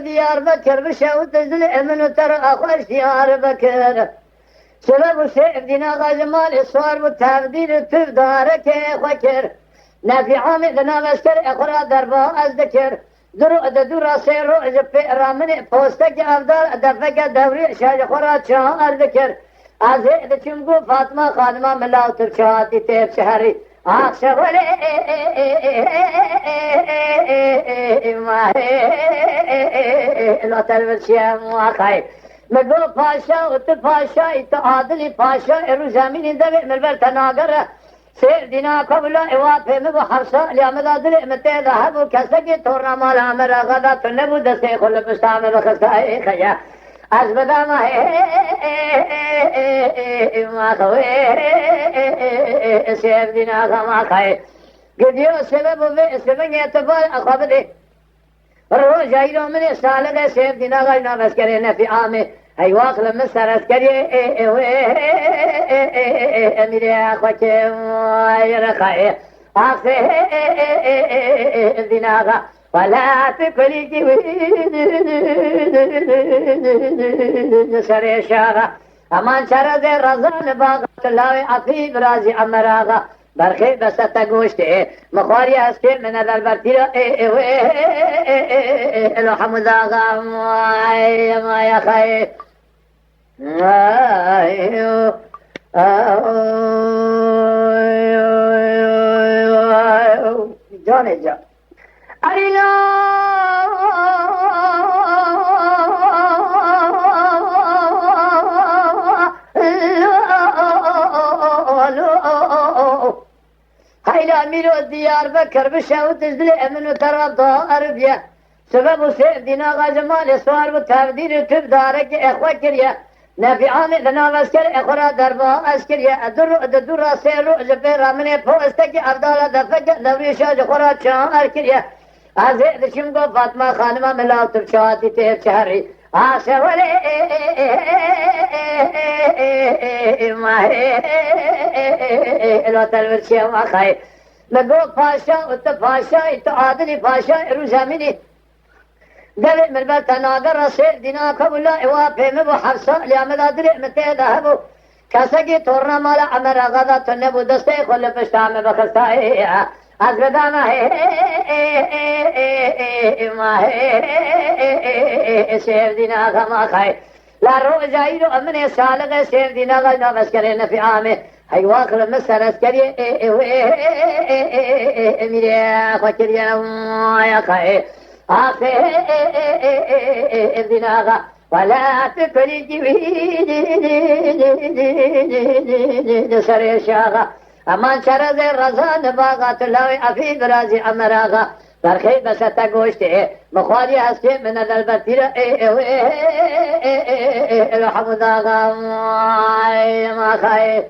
ديار بكر بشا وتزل امن وترى اخوش ديار بكر سبب وسيف دينا غاجمال الصور والتبديل تبدارك خكر نافي عامل لنا مسكر اخرى دربا ازدكر درا سيرو جبي رامني بوستك افضل دفق دوري شاج خرا شهر ذكر ازيد چمگو فاطمه خانمه ملاو ترشاتي تيب شهري آخشولي ما لا تلبسيا مواخاي مگو پاشا ات پاشا ات عادلی پاشا ارو زمین دوی ملبر تناگر سیر دینا قبلا اوافه مگو حفصا لیامد عادل امتی ذهبو کسکی تورنا مال عمر غدا تنبو دسته خل پشتام بخستا خیا از بدام ما خوی سیر دینا خما خای گدیو سبب و سبب اعتبار اخوابده رو جایرو من سالگه سیر دینا غینا بس کرے نفی عامه ای واقع مستر اسکری امیری اخوچه یرخای آخه دیناغا ولا تکلی کی سر شاغا امان شرد رزان باغ تلاوی عفیب رازی امراغا برخی بسطا گوشته مخواری هستی من در برتیرا الو حمداغا ما یا خیر جان جان اینا هيلا ميلو ديار بكر بشا وتزدل امن وترى عربية سبب سيف دينا غاجمال سوار وتبديل تبدارك اخوة كريا نافي عامل لنا مسكر اخرى دربا اسكريا در سيرو جبه رامني پوستك افضال دفق دوري شاج خورا چان كريا ازيد شمگو فاطمة خانمة ملاو ترشاتي تيب شهري آشولي ما الو تلورشي ما خاي مگو پاشا ات پاشا ات عادلی پاشا ارو زمینی دل ملبر تناگر رسول دینا قبولا اوافه مبو حفصا لیامد عدل امتی دهبو کسکی تورنا مالا عمر غدا تنبو دسته خل پشتام بخستا از بدانا ما سیف دینا خما خای لارو جایرو امن سالغ سیف دینا غدا مسکره نفی عامه هی واقل مستر اسکری امیری خوکری یا خای آخه دیناغا ولا تکلی جوی سر شاغا امان شرد رزان باغا تلاوی افید رازی امراغا برخی بسطا گوشته مخواری هستی من در برتیر الحمداغا ما خیر